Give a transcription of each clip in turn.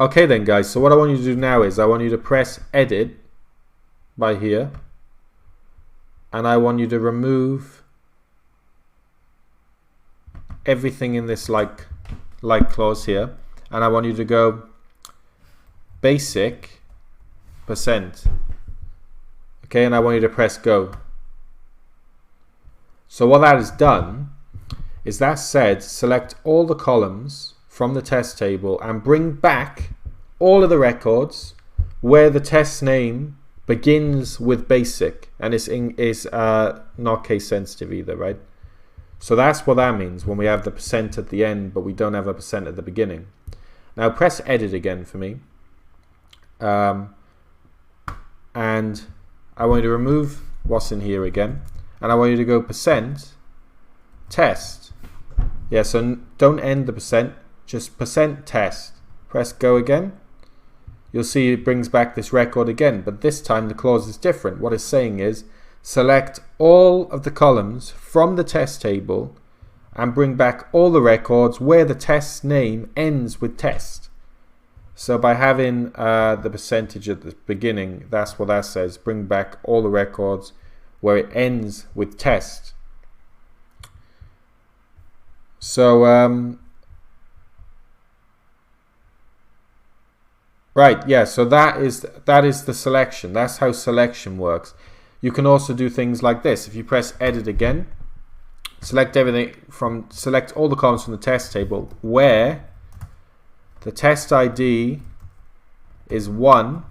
Okay then guys, so what I want you to do now is I want you to press edit by here, and I want you to remove everything in this like clause here, and I want you to go basic %. Okay, and I want you to press go. So what that has done is that said select all the columns from the test table and bring back all of the records where the test name begins with basic and is not case sensitive either, right? So that's what that means when we have the % at the end but we don't have a % at the beginning. Now press edit again for me, and I want you to remove what's in here again, and I want you to go %test. Yeah, so don't end the %, just %test. Press go again. You'll see it brings back this record again, but this time the clause is different. What it's saying is select all of the columns from the test table and bring back all the records where the test name ends with test. So by having the percentage at the beginning, that's what that says. Bring back all the records where it ends with test. So right, yeah, so that is the selection. That's how selection works. You can also do things like this. If you press edit again, select all the columns from the test table where the test ID is 1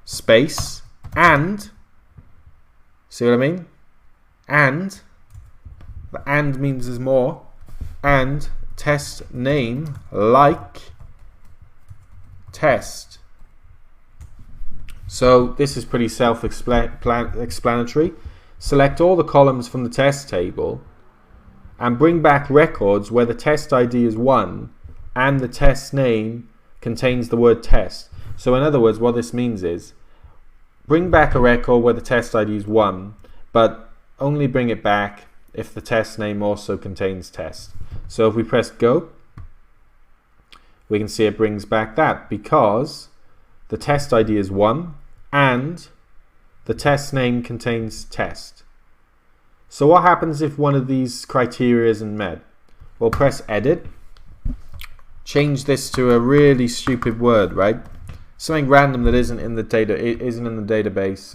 space and, see what I mean? And, the and means there's more, and test name like test. So this is pretty self-explanatory. Select all the columns from the test table and bring back records where the test ID is 1 and the test name contains the word test. So in other words, what this means is bring back a record where the test ID is 1, but only bring it back if the test name also contains test. So if we press go, we can see it brings back that because the test ID is 1 and the test name contains test. So what happens if one of these criteria isn't met? Well, press edit, change this to a really stupid word, right? Something random that isn't in the database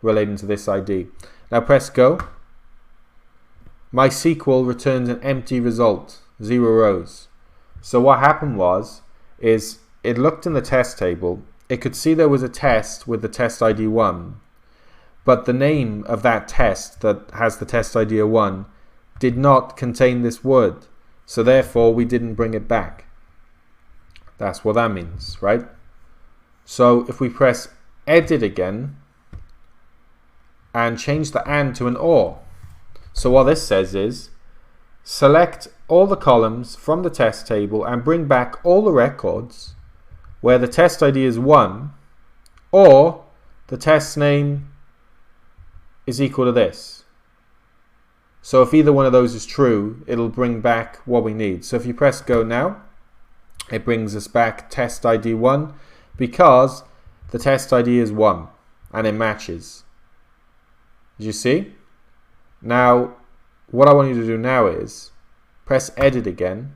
relating to this ID. Now press go. MySQL returns an empty result, 0 rows. So what happened is it looked in the test table. It could see there was a test with the test ID 1, but the name of that test that has the test ID 1 did not contain this word. So therefore we didn't bring it back. That's what that means, right? So if we press edit again and change the and to an or. So what this says is select all the columns from the test table and bring back all the records where the test ID is 1 or the test name is equal to this. So if either one of those is true, it'll bring back what we need. So if you press go now, it brings us back test ID 1 because the test ID is 1 and it matches. Did you see? Now what I want you to do now is press edit again,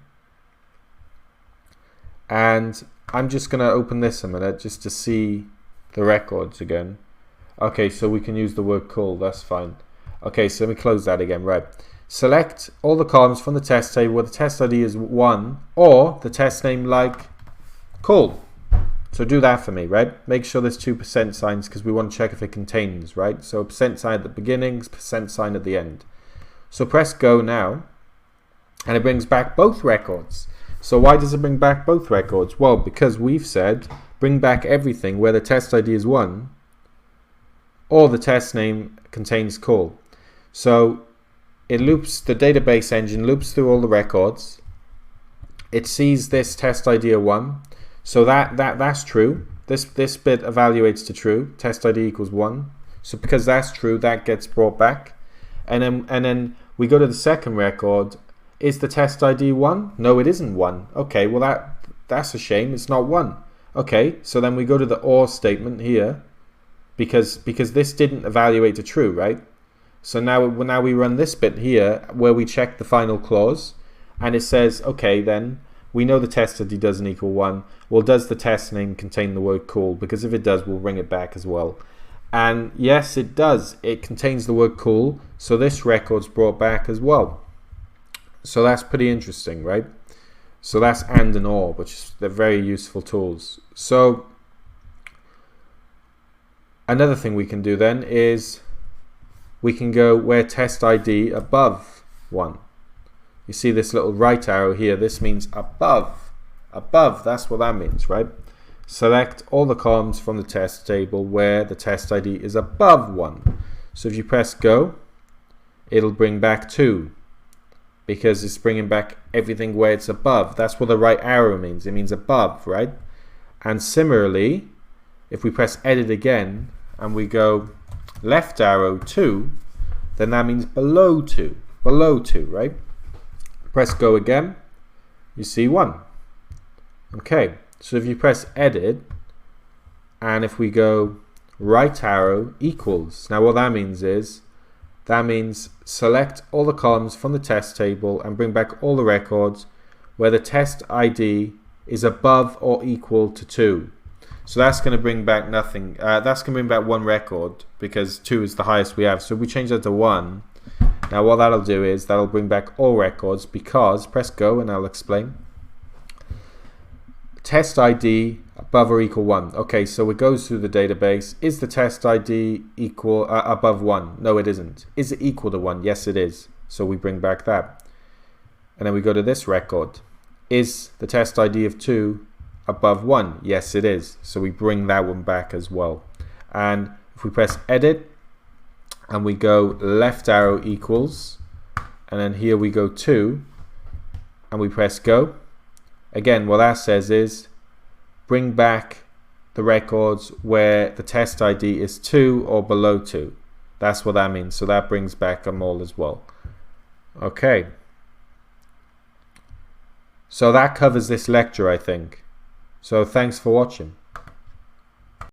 and I'm just going to open this a minute just to see the records again. Okay, so we can use the word cool, that's fine. Okay, so let me close that again, right. Select all the columns from the test table where the test ID is 1 or the test name like cool. So do that for me, right? Make sure there's 2% signs because we want to check if it contains, right? So % sign at the beginning, % sign at the end. So press go now, and it brings back both records. So why does it bring back both records? Well, because we've said bring back everything where the test ID is 1 or the test name contains call. So it loops, the database engine loops through all the records. It sees this test ID 1. So that's true. This bit evaluates to true. Test ID equals 1. So because that's true, that gets brought back. And then we go to the second record. Is the test ID 1? No, it isn't 1. Okay, well that's a shame, it's not 1. Okay, so then we go to the OR statement here, because this didn't evaluate to true, right? So now we run this bit here where we check the final clause, and it says, okay, then we know the test ID doesn't equal 1. Well, does the test name contain the word cool? Because if it does, we'll bring it back as well. And yes, it does. It contains the word cool, so this record's brought back as well. So that's pretty interesting, right? So that's AND and OR, which they're very useful tools. So another thing we can do then is we can go where test ID above 1. You see this little right arrow here, this means above. Above, that's what that means, right? Select all the columns from the test table where the test ID is above 1. So if you press go, it'll bring back 2, because it's bringing back everything where it's above. That's what the right arrow means. It means above, right? And similarly, if we press edit again and we go left arrow 2, then that means below 2. Below 2, right? Press go again, you see 1. Okay, so if you press edit and if we go right arrow equals, now what that means is, that means select all the columns from the test table and bring back all the records where the test ID is above or equal to 2. So that's going to bring back nothing. That's going to bring back 1 record because 2 is the highest we have. So if we change that to 1, now what that'll do is that'll bring back all records, because, press go and I'll explain. Test ID above or equal 1. Okay, so it goes through the database. Is the test ID equal above 1? No, it isn't. Is it equal to 1? Yes, it is. So we bring back that. And then we go to this record. Is the test ID of 2 above 1? Yes, it is. So we bring that one back as well. And if we press edit and we go left arrow equals, and then here we go 2, and we press go. Again, what that says is bring back the records where the test ID is 2 or below 2. That's what that means. So that brings back them all as well. Okay. So that covers this lecture, I think. So thanks for watching.